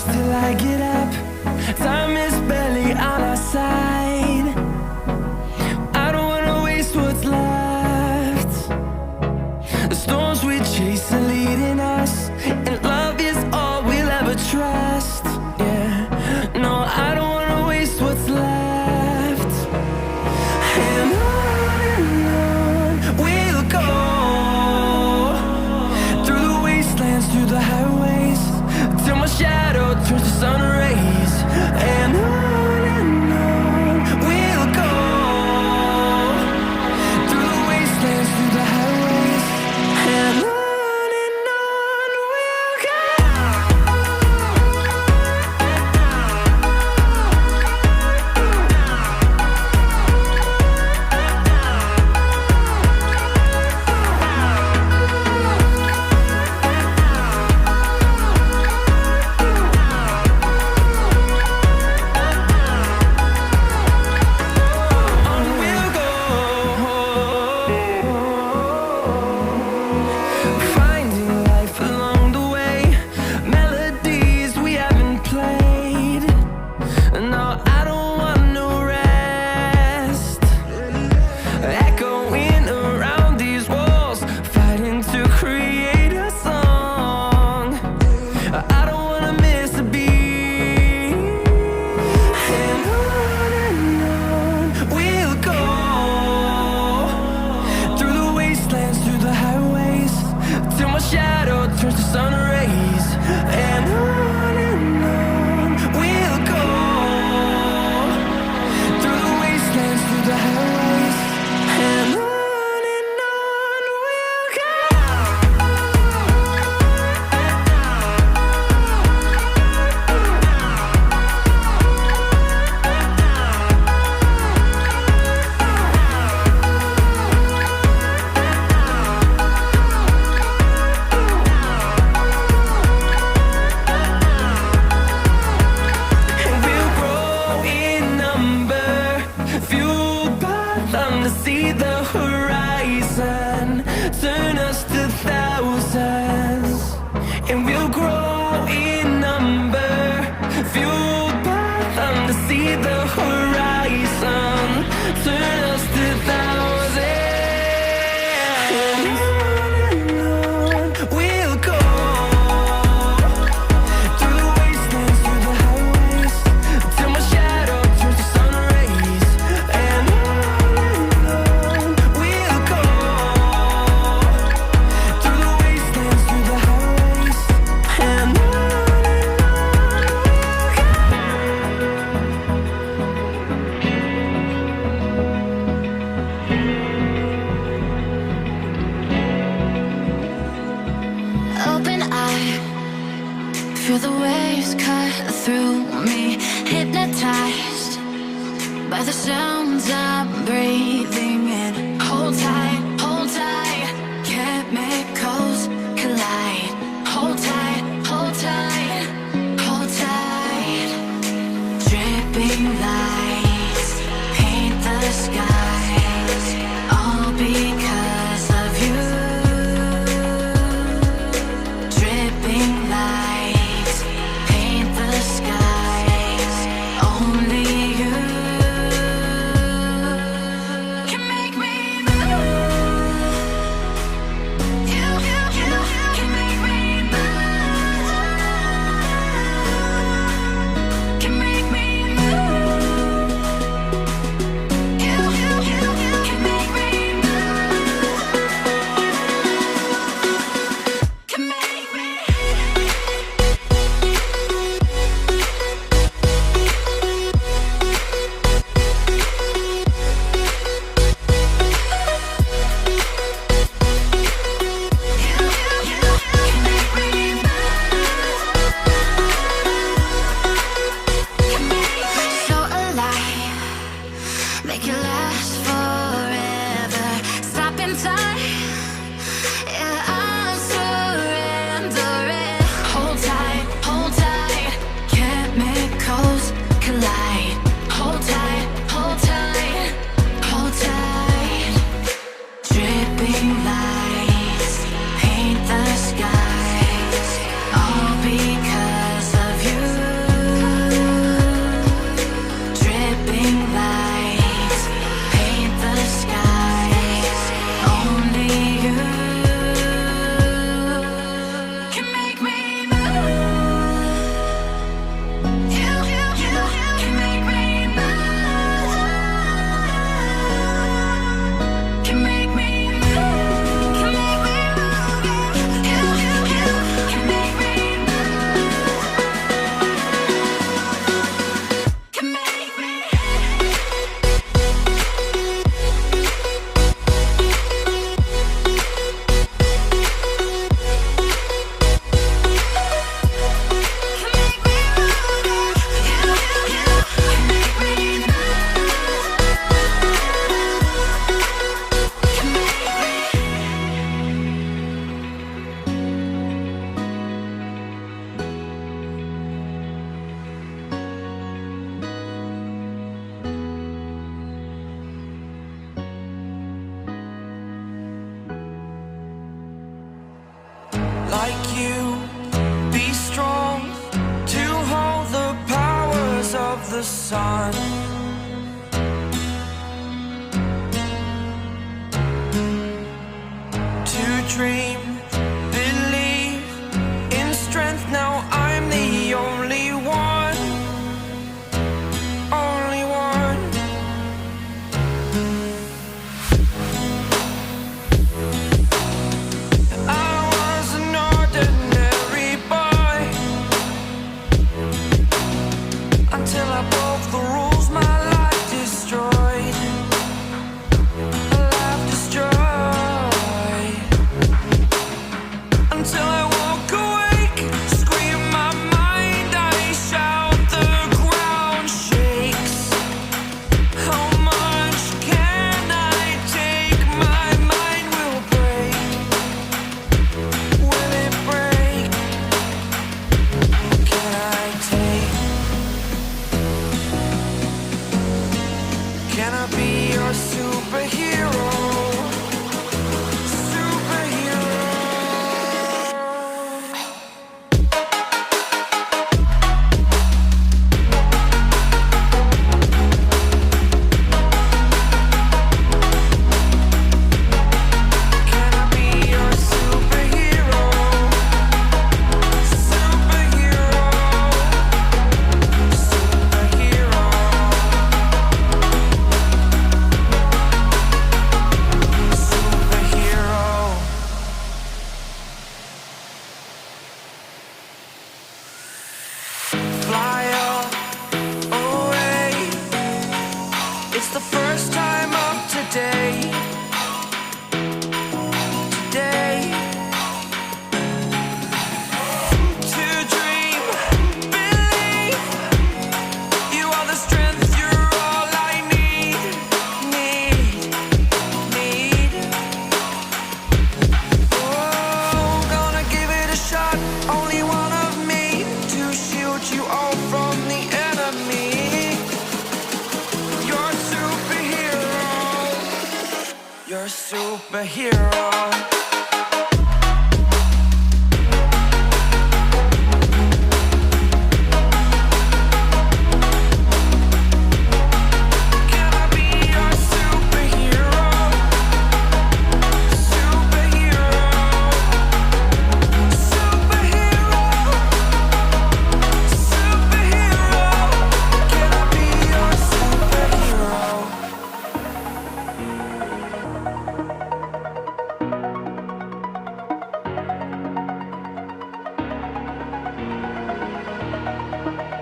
hours till I get up. Time is barely on our side. I don't wanna waste what's left. The storms we chase are leading us, and love is all we'll ever trust. Yeah, no, I don't wanna waste what's left. And on we'll go, through the wastelands, through the highways, till my shadow turns to sun rays. And on we'll go, through the wastelands, through the highways, and on we'll go. Finding life along the way, melodies we haven't played. No, I don't want no rest. Echoing around these walls, fighting to create a song. I don't wanna miss a beat. And on we'll go, through the wastelands, through the highways, till my shadow turns to sun rays. And on we'll go, through the wastelands, through the highways, and on we'll go. And we'll grow in number, fueled by them to see the horizon, turn us to thousands. And we'll grow in number, fueled by them to see the horizon, turn us to thousands. And on we'll go, through the wastelands, through the highways, till my shadow turns to sun rays. And on we'll go, through the wastelands, through the highways, and on we'll go. Open eye, feel the waves cut through me, hypnotized by the sounds I'm breathing in. Hold tight, chemicals collide. Hold tight, hold tight, hold tight. Dripping lights paint the skies, all because of you. Dripping lights paint the skies, only you can make me move. You can make me move. Can make me move. You can make me move. Can make me. So alive, make it last forever. Stop in time, yeah, I'm surrendering. Hold tight, chemicals collide. Hold tight, hold tight. Dripping lights paint the skies, all because of you. the sun. To dream, believe in strength. Now I'm the only one, only one. I was an ordinary boy until I broke the rules. My life destroyed, life destroyed. Until I walk awake, scream my mind, I shout, the ground shakes. How much can I take? My mind will break. Will it break? Can I take? Can I be your superhero? Superhero. Can I be your superhero? Superhero. Superhero. Superhero. Fly away. It's the first time of today. Today. To dream, believe. You are the strength, you're all I need. Need. Oh, gonna give it a shot. Only one of me to shield you all from the enemy. You're a superhero. You're a superhero. Can I be your superhero? Superhero. Superhero. Superhero. Can I be your superhero?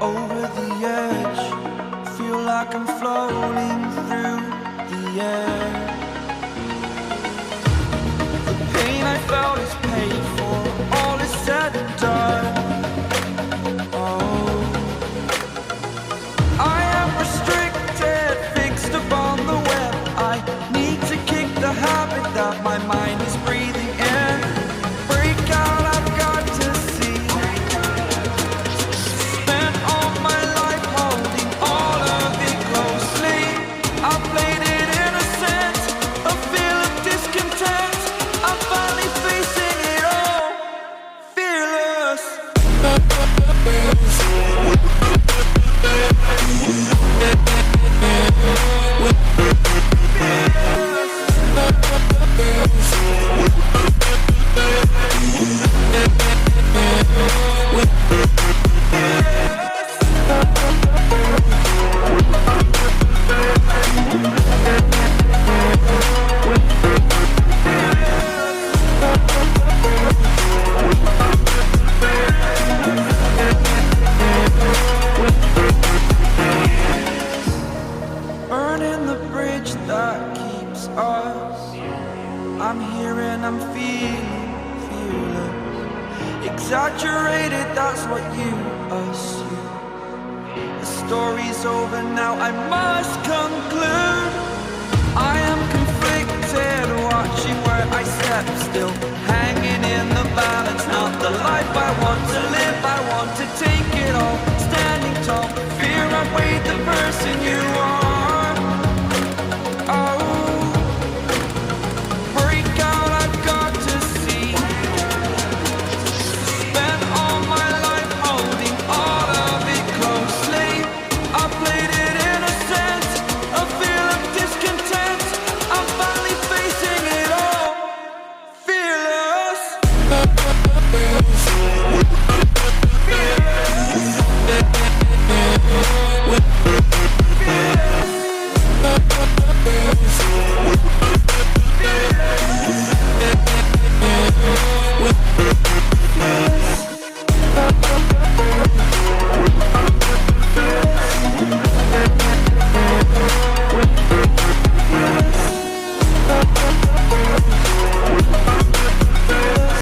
Over the edge, feel like I'm floating through the air. The pain I felt is paid for, all is said and done. Oh, I am restricted, fixed upon the web. I need to kick the habit that my mind is breathing in. Break out, I've got to see. Spent all my life holding all of it closely. I played it innocent, a feel of discontent. I'm finally facing it all, fearless. Burning the bridge that keeps us. I'm here and I'm feeling fearless. Exaggerated, that's what you assume. The story's over now, I must conclude. I am conflicted, watching where I step still, hanging in the balance. Not the life I want to live, I want to take it all. Standing tall, fear I'm waiting.